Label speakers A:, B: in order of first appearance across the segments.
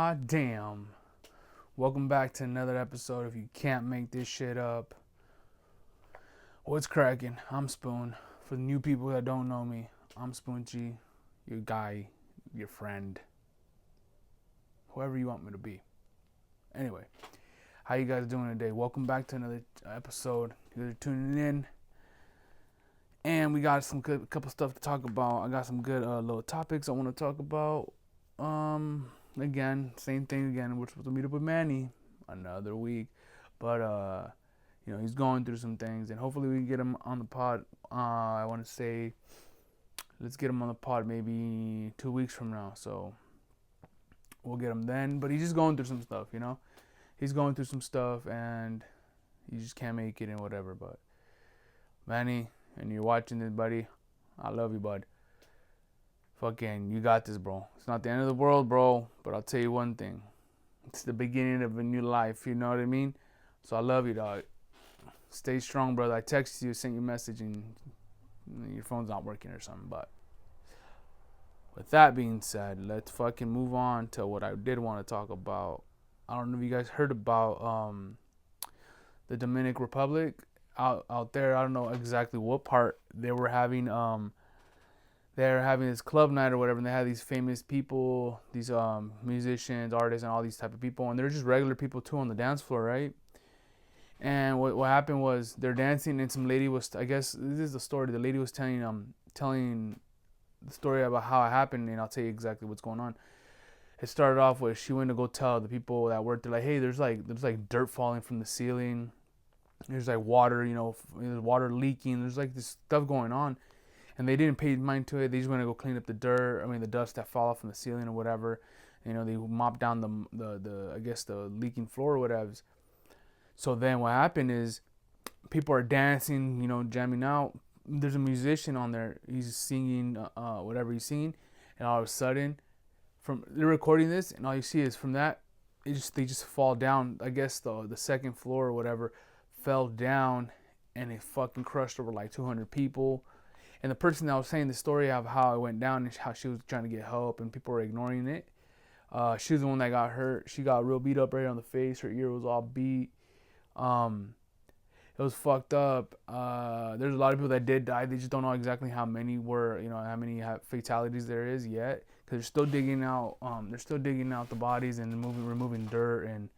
A: God damn. Welcome back to another episode of You Can't Make This Shit Up. What's cracking? I'm Spoon. For the new people that don't know me, I'm Spoon G, your guy, your friend, whoever you want me to be. Anyway, how you guys doing today? Welcome back to another episode. You're tuning in. And we got some good couple stuff to talk about. I got some good little topics I want to talk about. Again, same thing again. We're supposed to meet up with Manny another week, but he's going through some things, and hopefully we can get him on the pod. I want to say, let's get him on the pod maybe 2 weeks from now. So we'll get him then. But he's just going through some stuff, He's going through some stuff, and he just can't make it and whatever. But Manny, and you're watching this, buddy, I love you, bud. Fucking, you got this, bro. It's not the end of the world, bro, but I'll tell you one thing. It's the beginning of a new life, you know what I mean? So I love you, dog. Stay strong, brother. I texted you, sent you a message, and your phone's not working or something. But with that being said, let's fucking move on to what I did want to talk about. I don't know if you guys heard about the Dominican Republic out there. I don't know exactly what part they were having. They're having this club night or whatever, and they had these famous people, these musicians, artists, and all these type of people, and they're just regular people too on the dance floor, right? And what happened was they're dancing, and some lady was, I guess this is the story. The lady was telling the story about how it happened, and I'll tell you exactly what's going on. It started off with she went to go tell the people that worked there, like, hey, there's like dirt falling from the ceiling, there's like water, there's water leaking, there's like this stuff going on. And they didn't pay mind to it. They just went to go clean up the the dust that fall off from the ceiling or whatever. They mopped down the leaking floor or whatever. So then what happened is people are dancing, jamming out. There's a musician on there. He's singing whatever he's singing. And all of a sudden, they're recording this, and all you see is from that, they just fall down. I guess the second floor or whatever fell down, and it fucking crushed over like 200 people. And the person that was saying the story of how it went down and how she was trying to get help and people were ignoring it, she was the one that got hurt. She got real beat up right on the face. Her ear was all beat. It was fucked up. There's a lot of people that did die. They just don't know exactly how many were, how many fatalities there is yet, because they're still digging out. They're still digging out the bodies and removing dirt and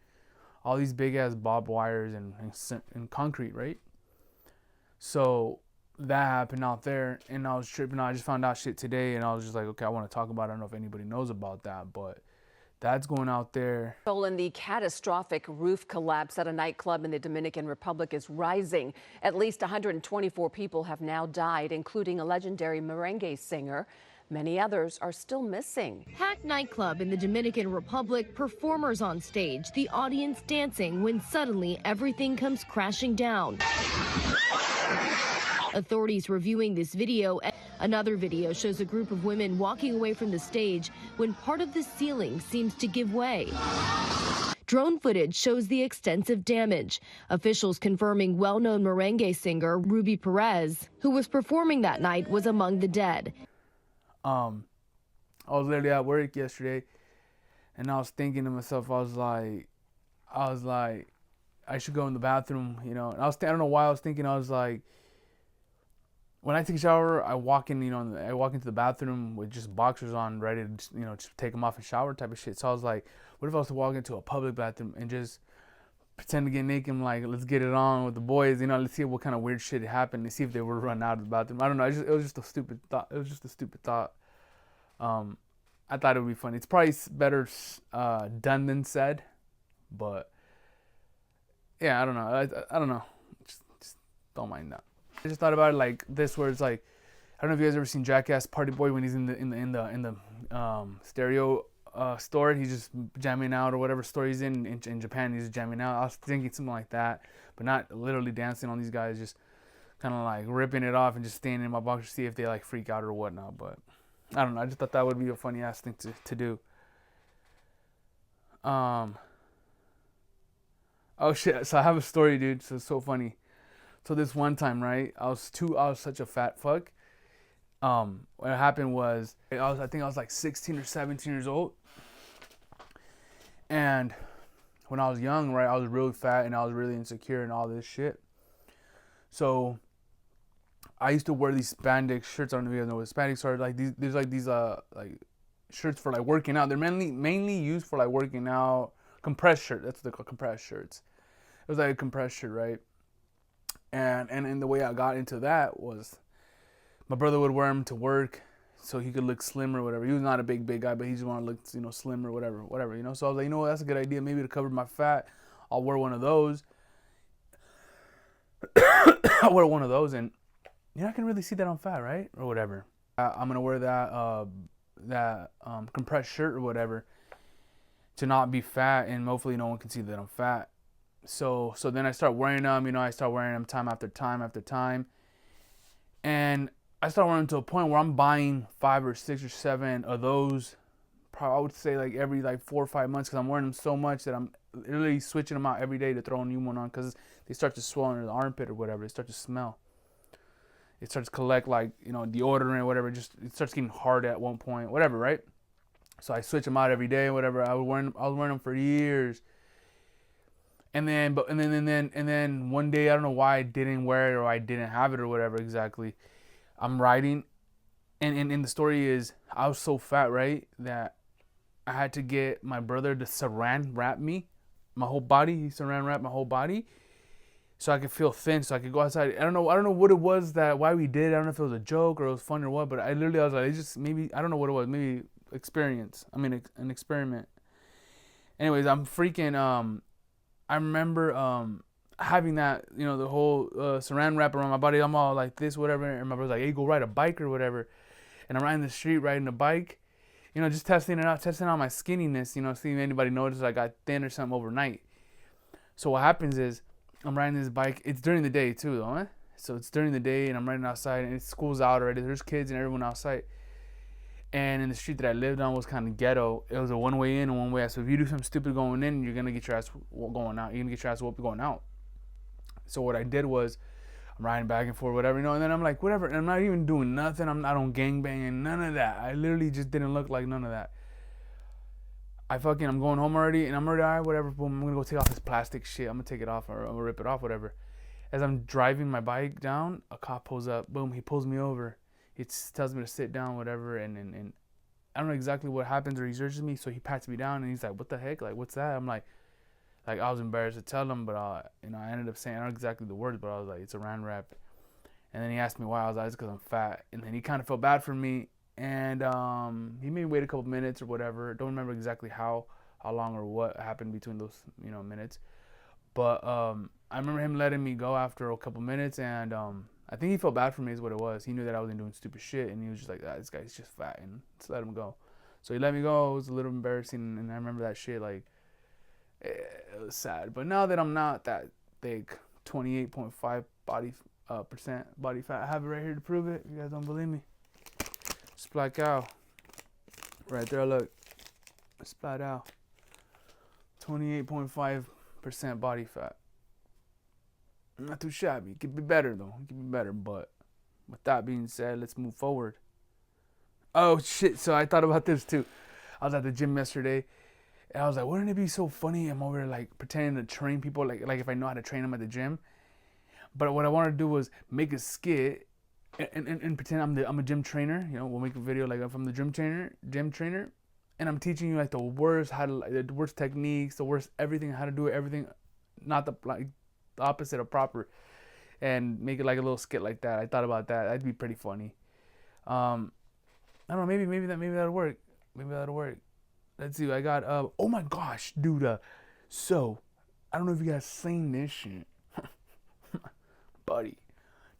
A: all these big ass barbed wires and concrete, right? So that happened out there, and I was tripping. I just found out shit today, and I was just like, okay, I want to talk about it. I don't know if anybody knows about that, but that's going out there.
B: In the catastrophic roof collapse at a nightclub in the Dominican Republic is rising. At least 124 people have now died, including a legendary merengue singer. Many others are still missing.
C: Packed nightclub in the Dominican Republic, performers on stage, the audience dancing when suddenly everything comes crashing down. Authorities reviewing this video. Another video shows a group of women walking away from the stage when part of the ceiling seems to give way. Drone footage shows the extensive damage. Officials confirming well-known merengue singer Ruby Perez, who was performing that night, was among the dead.
A: I was literally at work yesterday, and I was thinking to myself, I was like, I should go in the bathroom, And I don't know why I was thinking. I was like, when I take a shower, I walk in, I walk into the bathroom with just boxers on, ready to, just take them off and shower type of shit. So I was like, what if I was to walk into a public bathroom and just pretend to get naked? I'm like, let's get it on with the boys, let's see what kind of weird shit happened, and see if they were run out of the bathroom. I don't know. It was just a stupid thought. I thought it would be funny. It's probably better done than said, but yeah, I don't know. I don't know. Just don't mind that. I just thought about it like this, where it's like, I don't know if you guys ever seen Jackass Party Boy when he's in the stereo store. He's just jamming out or whatever store he's in Japan. He's just jamming out. I was thinking something like that, but not literally dancing on these guys, just kind of like ripping it off and just staying in my box to see if they like freak out or whatnot. But I don't know. I just thought that would be a funny ass thing to do. Oh shit! So I have a story, dude. So it's so funny. So this one time, right, I was such a fat fuck. What happened was, I think I was like 16 or 17 years old, And when I was young, right, I was really fat and I was really insecure and all this shit. So I used to wear these spandex shirts. I don't know if you guys know what spandex are. Like there's like these like shirts for like working out. They're mainly used for like working out. Compressed shirt. That's what they're called, compressed shirts. It was like a compressed shirt, right? And the way I got into that was my brother would wear them to work so he could look slim or whatever. He was not a big guy, but he just wanted to look, slim or whatever. So I was like, what, that's a good idea. Maybe to cover my fat, I'll wear one of those. I'll wear one of those, and you're not gonna really see that I'm fat, right? Or whatever. I'm gonna wear that compressed shirt or whatever to not be fat, and hopefully no one can see that I'm fat. So then I start wearing them. I start wearing them time after time after time, and I start wearing them to a point where I'm buying 5 or 6 or 7 of those. Probably I would say like every 4 or 5 months, because I'm wearing them so much that I'm literally switching them out every day to throw a new one on, because they start to swell under the armpit or whatever. They start to smell. It starts to collect deodorant or whatever. It starts getting hard at one point, whatever, right? So I switch them out every day, whatever. I was wearing them for years. And then one day, I don't know why I didn't wear it or I didn't have it or whatever exactly. I'm riding, and the story is I was so fat, right, that I had to get my brother to saran wrap me, my whole body. He saran wrapped my whole body, so I could feel thin, so I could go outside. I don't know what it was why we did. I don't know if it was a joke or it was fun or what, but I was like, it's just maybe, I don't know what it was, maybe an experiment. Anyways, I'm freaking, I remember having that, the whole saran wrap around my body. I'm all like this, whatever, and my brother's like, hey, go ride a bike or whatever. And I'm riding the street, riding a bike, just testing out my skinniness, seeing if anybody noticed I got thin or something overnight. So what happens is, I'm riding this bike. It's during the day too, though, eh? So it's during the day, and I'm riding outside, and school's out already. There's kids and everyone outside. And in the street that I lived on was kind of ghetto. It was a one-way in and one-way out. So if you do something stupid going in, you're gonna get your ass going out. You're gonna get your ass whooped going out. So what I did was, I'm riding back and forth, whatever, and then I'm like, whatever. And I'm not even doing nothing. I'm not on gangbanging, none of that. I literally just didn't look like none of that. I'm going home already, and I'm already, all right, whatever, boom, I'm gonna go take off this plastic shit. I'm gonna take it off, or I'm gonna rip it off, whatever. As I'm driving my bike down, a cop pulls up, boom, he pulls me over. He tells me to sit down, whatever, and I don't know exactly what happens, or he searches me, so he pats me down, and he's like, what the heck, like, what's that? I'm like, I was embarrassed to tell him, but, I ended up saying, I don't know exactly the words, but I was like, it's a saran wrap. And then he asked me why. I was like, it's because I'm fat. And then he kind of felt bad for me, and he made me wait a couple minutes or whatever. Don't remember exactly how long or what happened between those minutes, but I remember him letting me go after a couple minutes, and I think he felt bad for me is what it was. He knew that I wasn't doing stupid shit, and he was just like, this guy's just fat, and let's let him go. So he let me go. It was a little embarrassing, and I remember that shit, like, it was sad. But now that I'm not that big, 28.5 percent body fat, I have it right here to prove it. If you guys don't believe me, splat out right there, look, splat out, 28.5% body fat. Not too shabby. It could be better though. It could be better. But with that being said, let's move forward. Oh shit! So I thought about this too. I was at the gym yesterday, and I was like, wouldn't it be so funny? I'm over there like pretending to train people, like if I know how to train them at the gym. But what I wanted to do was make a skit and pretend I'm a gym trainer. We'll make a video like if I'm the gym trainer, and I'm teaching you like the worst techniques, the worst everything, how to do everything, not the opposite of proper, and make it like a little skit like that. I thought about that. That'd be pretty funny. I don't know. Maybe that'll work. Maybe that'll work. Let's see. I got oh my gosh, dude. So I don't know if you guys seen this shit, buddy.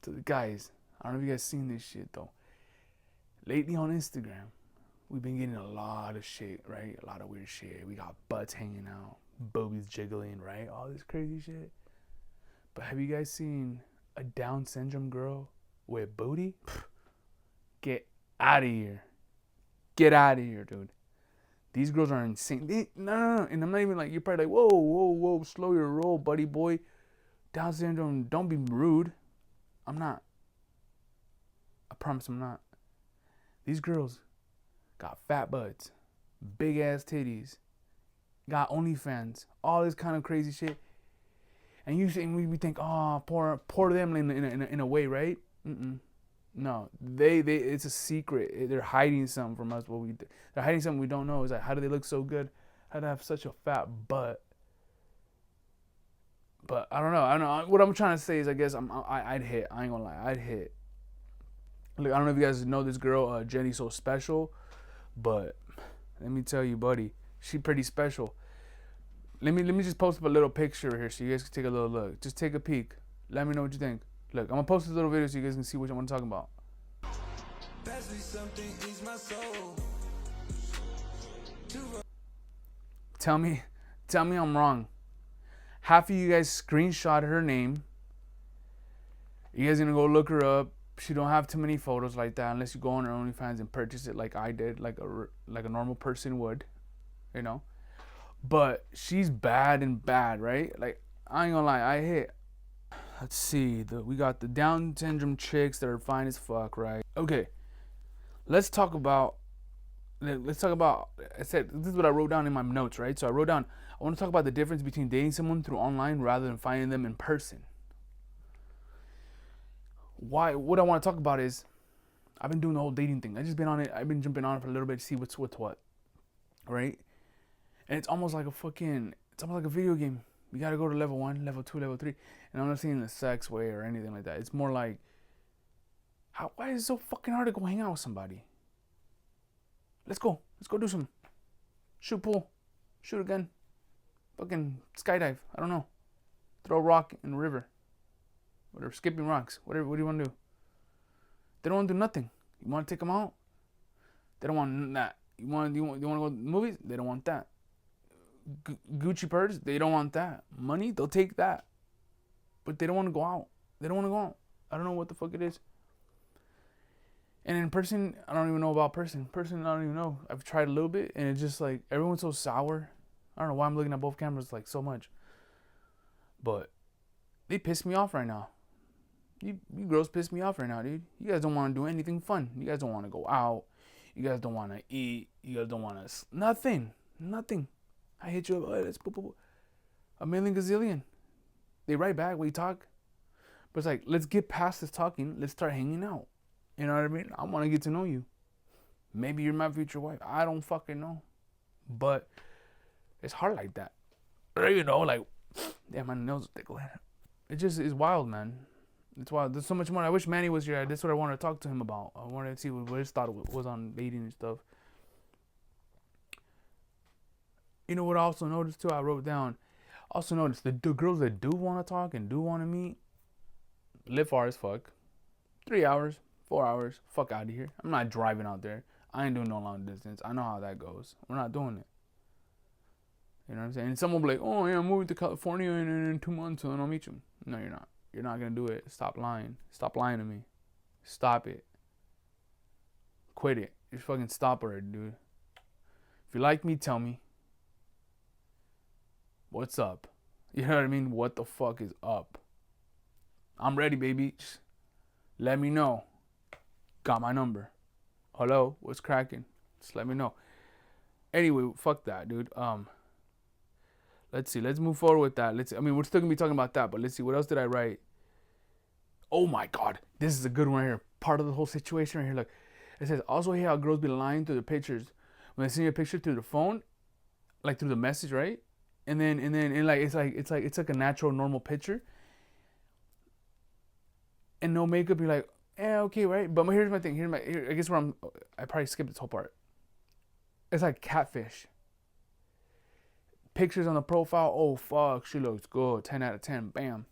A: To the guys, I don't know if you guys seen this shit though. Lately on Instagram, we've been getting a lot of shit, right? A lot of weird shit. We got butts hanging out, boobies jiggling, right? All this crazy shit. But have you guys seen a Down syndrome girl with booty? Get out of here. Get out of here, dude. These girls are insane. No. And I'm not even like, you're probably like, whoa, slow your roll, buddy boy. Down syndrome, don't be rude. I'm not. I promise I'm not. These girls got fat butts, big ass titties, got OnlyFans, all this kind of crazy shit. And usually we think, oh, poor them in a way, right? No, they it's a secret. They're hiding something from us. They're hiding something we don't know. It's like, how do they look so good? How do they have such a fat butt? But I don't know. What I'm trying to say is, I guess I'd hit. I ain't gonna lie, I'd hit. Look, I don't know if you guys know this girl, Jenny So Special, but let me tell you, buddy, she pretty special. Let me just post up a little picture here so you guys can take a little look. Just take a peek. Let me know what you think. Look, I'm gonna post this little video so you guys can see what I'm talking about. Tell me I'm wrong. Half of you guys screenshot her name. You guys gonna go look her up. She don't have too many photos like that unless you go on her OnlyFans and purchase it like I did, like a normal person would, you know. But she's bad, right? Like, I ain't gonna lie, I hit. Let's see, we got the Down syndrome chicks that are fine as fuck, right? Okay, let's talk about. I said this is what I wrote down in my notes, right? So I wrote down, I want to talk about the difference between dating someone through online rather than finding them in person. What I want to talk about is, I've been doing the whole dating thing. I've been jumping on it for a little bit to see what's what, right? And it's almost like a video game. You gotta go to level 1, level 2, level 3. And I'm not saying in a sex way or anything like that. It's more like, why is it so fucking hard to go hang out with somebody? Let's go do some shoot pool, shoot a gun, fucking skydive. I don't know, throw a rock in the river, whatever, skipping rocks, whatever. What do you want to do? They don't want to do nothing. You want to take them out? They don't want that. You want to go to the movies? They don't want that. Gucci purse? They don't want that. Money? They'll take that. But they don't want to go out. I don't know what the fuck it is. And in person, I don't even know about person. I don't even know. I've tried a little bit, and it's just like, everyone's so sour. I don't know why I'm looking at both cameras like so much. But they piss me off right now. You girls piss me off right now, dude. You guys don't want to do anything fun. You guys don't want to go out. You guys don't want to eat. You guys don't want to... Nothing. I hit you up. Oh, let's boop. A million gazillion. They write back. We talk. But it's like, let's get past this talking. Let's start hanging out. You know what I mean? I want to get to know you. Maybe you're my future wife. I don't fucking know. But it's hard like that. Or, you know, like, damn, my nails are thick. It just is wild, man. It's wild. There's so much more. I wish Manny was here. That's what I wanted to talk to him about. I wanted to see what his thought was on dating and stuff. You know what I also noticed too? I wrote down. Also noticed the girls that do want to talk and do want to meet live far as fuck. 3 hours, 4 hours. Fuck out of here. I'm not driving out there. I ain't doing no long distance. I know how that goes. We're not doing it. You know what I'm saying? And someone will be like, oh yeah, I'm moving to California in 2 months and I'll meet you. No, you're not. You're not gonna do it. Stop lying. Stop lying to me. Stop it. Quit it. Just fucking stop already, dude. If you like me, tell me. What's up? You know what I mean? What the fuck is up? I'm ready, baby. Just let me know. Got my number. Hello? What's cracking? Just let me know. Anyway, fuck that, dude. Let's see. Let's move forward with that. We're still gonna be talking about that, but let's see. What else did I write? Oh my God, this is a good one right here. Part of the whole situation right here. Look, it says also hear how girls be lying through their pictures when they send you a picture through the phone, like through the message, right? And then it's like a natural, normal picture. And no makeup, you're like, okay, right? But here's my thing. I guess I probably skipped this whole part. It's like catfish. Pictures on the profile. Oh fuck, she looks good. 10 out of 10. Bam.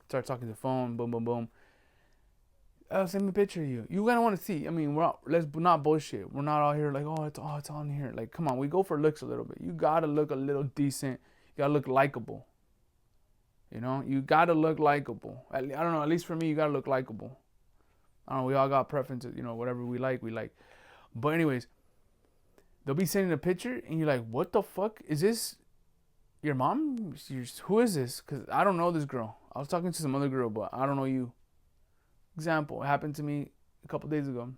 A: Start talking to the phone. Boom, boom, boom. Send me a picture of you. You gotta want to see. Let's not bullshit. We're not out here like, it's on here. Like, come on, we go for looks a little bit. You gotta look a little decent. You gotta look likable. You know, you gotta look likable. I don't know. At least for me, you gotta look likable. I don't know. We all got preferences. You know, whatever we like, we like. But anyways, they'll be sending a picture, and you're like, what the fuck is this? Your mom? Who is this? Because I don't know this girl. I was talking to some other girl, but I don't know you. Example, it happened to me a couple days ago.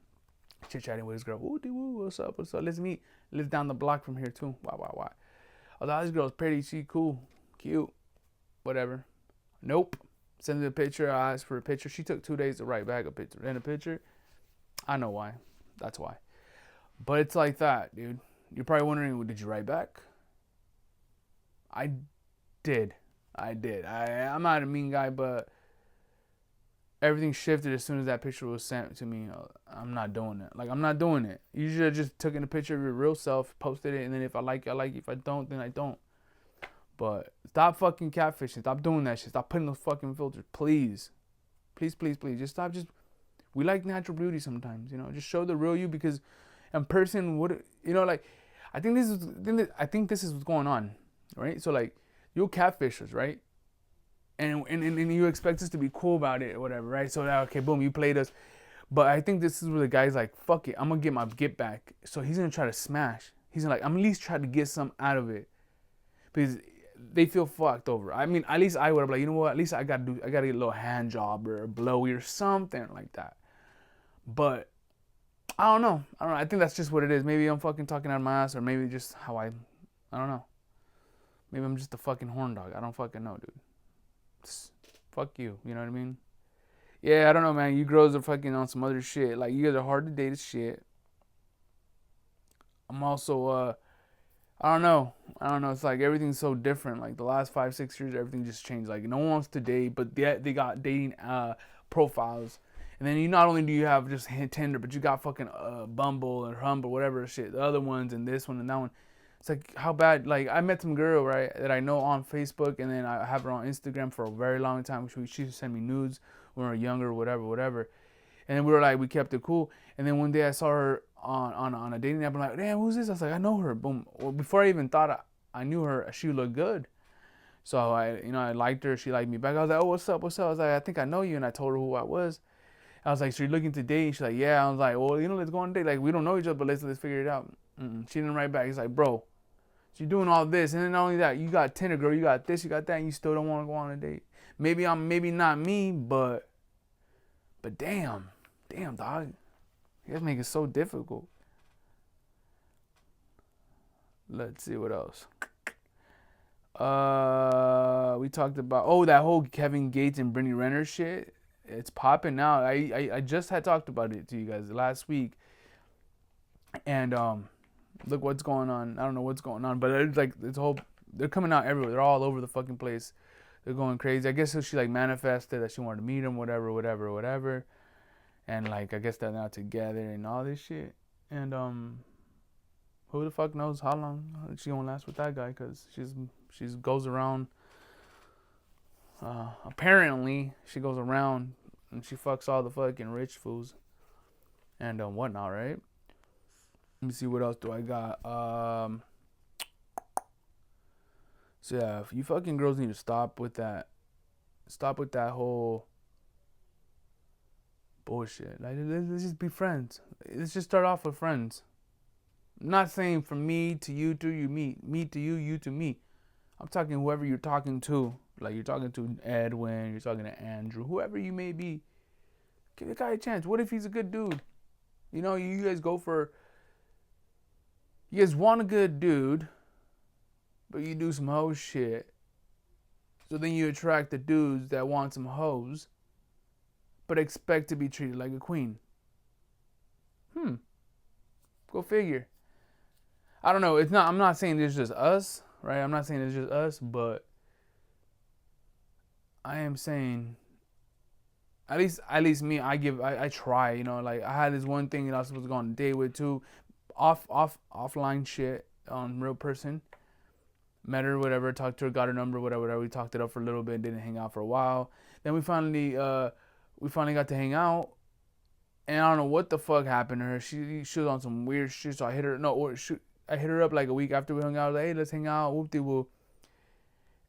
A: Chit-chatting with this girl. Woo, what's up? Let's meet. Lives down the block from here too. Why? I was like, oh, this girl's pretty, she cool, cute, whatever. Nope. Send her a picture. I asked for a picture. She took 2 days to write back a picture. And a picture. I know why. That's why. But it's like that, dude. You're probably wondering, well, did you write back? I did. I'm not a mean guy, but everything shifted as soon as that picture was sent to me. I'm not doing it. Like, I'm not doing it. You should have just taken a picture of your real self, posted it, and then if I like it, I like it. If I don't, then I don't. But stop fucking catfishing. Stop doing that shit. Stop putting those fucking filters. Please. Please, please, please. Just stop. We like natural beauty sometimes, you know. Just show the real you, because in person would, you know, like, I think this is what's going on, right? So like, you'll catfish us, right? And you expect us to be cool about it or whatever, right? So now, okay, boom, you played us. But I think this is where the guy's like, fuck it, I'm gonna get my get back. So he's gonna try to smash. He's like, I'm at least try to get some out of it, because they feel fucked over. I mean, at least I would have, like, you know what? At least I gotta get a little hand job or a blowy or something like that. But I don't know. I think that's just what it is. Maybe I'm fucking talking out of my ass, or maybe just how I don't know. Maybe I'm just a fucking horn dog. I don't fucking know, dude. Just fuck you. You know what I mean? Yeah, I don't know, man. You girls are fucking on some other shit. Like, you guys are hard to date as shit. I'm also, I don't know. It's like everything's so different. Like, the last 5-6 years, everything just changed. Like, no one wants to date, but they got dating profiles. And then you not only do you have just Tinder, but you got fucking Bumble or Humble, whatever shit. The other ones and this one and that one. It's like, how bad? Like, I met some girl, right, that I know on Facebook, and then I have her on Instagram for a very long time. She used to send me nudes when we were younger, whatever. And then we kept it cool. And then one day I saw her on a dating app. I'm like, damn, who's this? I was like, I know her. Boom. Well, before I even thought I knew her, she looked good. So I liked her. She liked me back. I was like, oh, what's up? I was like, I think I know you. And I told her who I was. I was like, so you're looking to date? She's like, yeah. I was like, well, let's go on a date. Like, we don't know each other, but let's figure it out. She didn't write back. He's like, bro, so you're doing all this, and then not only that, you got Tinder, girl, you got this, you got that, and you still don't want to go on a date. Maybe not me, but damn, dog, you guys make it so difficult. Let's see what else. We talked about that whole Kevin Gates and Brittany Renner shit. It's popping now. I just had talked about it to you guys last week, and look what's going on. I don't know what's going on, but it's like they're coming out everywhere. They're all over the fucking place. They're going crazy. I guess she like manifested that she wanted to meet him, whatever. And like, I guess they're now together and all this shit. And who the fuck knows how long she gonna last with that guy? Cause she goes around. Apparently she goes around and she fucks all the fucking rich fools and whatnot, right? Let me see, what else do I got? So yeah, you fucking girls need to stop with that whole bullshit. Like, let's just be friends. Let's just start off with friends. I'm not saying from me to you to you, me to you, you to me. I'm talking whoever you're talking to. Like, you're talking to Edwin, you're talking to Andrew, whoever you may be. Give the guy a chance. What if he's a good dude? You know, you guys want a good dude, but you do some hoe shit. So then you attract the dudes that want some hoes, but expect to be treated like a queen. Go figure. I don't know. I'm not saying it's just us, right? I'm not saying it's just us, but I am saying, at least me, I try, you know, like I had this one thing that I was supposed to go on a date with too, offline shit, on real person. Met her, whatever, talked to her, got her number, whatever. We talked it up for a little bit, didn't hang out for a while. Then we finally got to hang out, and I don't know what the fuck happened to her. She was on some weird shit, so I hit her up like a week after we hung out. I was like, hey, let's hang out, whoop-de-whoop.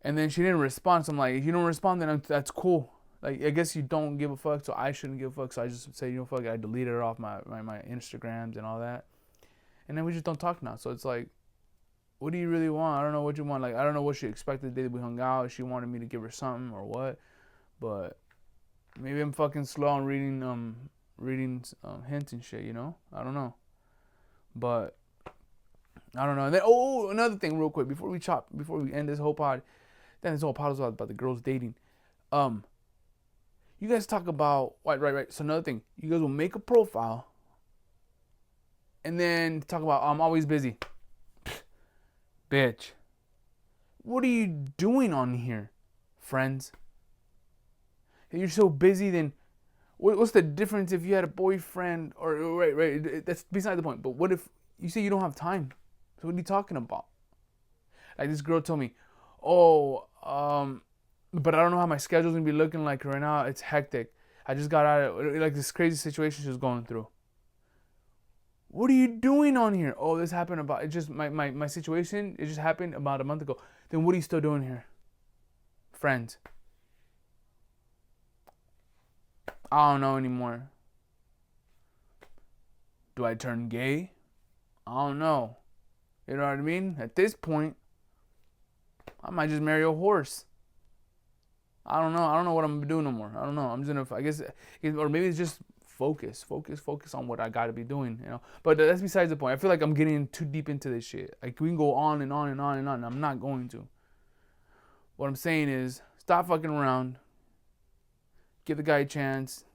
A: And then she didn't respond. So I'm like, if you don't respond, then that's cool. Like, I guess you don't give a fuck, so I shouldn't give a fuck. So I just say, you know, fuck it. I deleted her off my Instagrams and all that. And then we just don't talk now. So it's like, what do you really want? I don't know what you want. Like, I don't know what she expected the day we hung out. If she wanted me to give her something or what. But maybe I'm fucking slow on reading hints and shit, you know? I don't know. But I don't know. And then, another thing real quick before we end this whole pod. Then this whole pod was about the girls dating. You guys talk about right. So another thing, you guys will make a profile and then talk about I'm always busy. Bitch. What are you doing on here, friends? If you're so busy, then what's the difference if you had a boyfriend or right? That's beside the point. But what if you say you don't have time? So what are you talking about? Like this girl told me, but I don't know how my schedule's gonna be looking like right now. It's hectic. I just got out of like this crazy situation she was going through. What are you doing on here? Oh, this happened about, it just, my situation, it just happened about a month ago. Then what are you still doing here? Friends. I don't know anymore. Do I turn gay? I don't know. You know what I mean? At this point, I might just marry a horse. I don't know. I don't know what I'm gonna do no more. I don't know. I'm just gonna, I guess, or maybe it's just focus on what I gotta be doing, you know. But that's besides the point. I feel like I'm getting too deep into this shit. Like we can go on and on and on and on. And I'm not going to. What I'm saying is, stop fucking around. Give the guy a chance.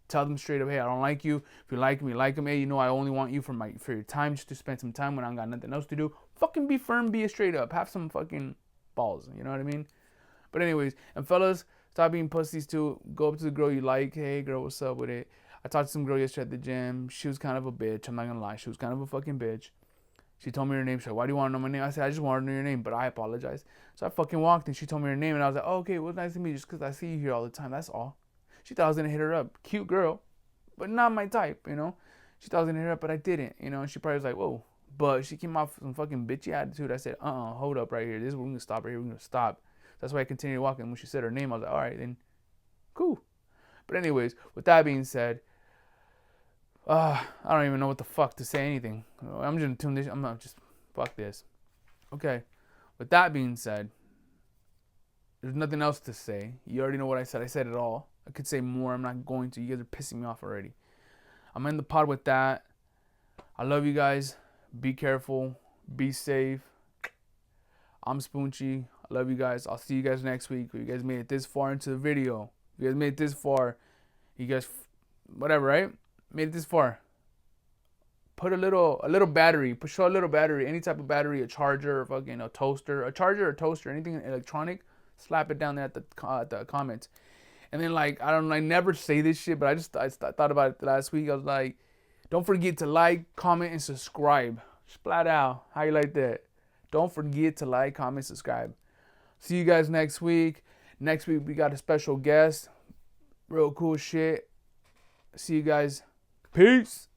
A: Tell them straight up, hey, I don't like you. If you like me, like him. Hey, you know I only want you for your time, just to spend some time when I got nothing else to do. Fucking be firm, be straight up. Have some fucking balls. You know what I mean? But anyways, and fellas, stop being pussies too. Go up to the girl you like. Hey, girl, what's up with it? I talked to some girl yesterday at the gym. She was kind of a bitch. I'm not gonna lie. She was kind of a fucking bitch. She told me her name. She said, why do you want to know my name? I said, I just want to know your name, but I apologize. So I fucking walked and she told me her name and I was like, oh, okay, well, nice to meet you just because I see you here all the time. That's all. She thought I was going to hit her up. Cute girl, but not my type, you know? She thought I was going to hit her up, but I didn't, you know? And she probably was like, whoa. But she came off some fucking bitchy attitude. I said, hold up right here. This is where we're going to stop right here. We're going to stop. That's why I continued walking. When she said her name, I was like, all right, then cool. But anyways, with that being said, I don't even know what the fuck to say anything. I'm just going to tune this. I'm not just, fuck this. Okay. With that being said, there's nothing else to say. You already know what I said. I said it all. I could say more. I'm not going to. You guys are pissing me off already. I'm in the pod with that. I love you guys. Be careful. Be safe. I'm Spoonchy. I love you guys. I'll see you guys next week. If you guys made it this far into the video. If you guys made it this far, you guys, whatever, right? Made it this far. Put a little battery. Show a little battery. Any type of battery, a charger, or fucking a toaster, a charger, or toaster, anything electronic. Slap it down there at the comments. And then like I never say this shit, but I thought about it last week. I was like, don't forget to like, comment, and subscribe. Splat out. How you like that? Don't forget to like, comment, subscribe. See you guys next week. Next week we got a special guest. Real cool shit. See you guys. Peace.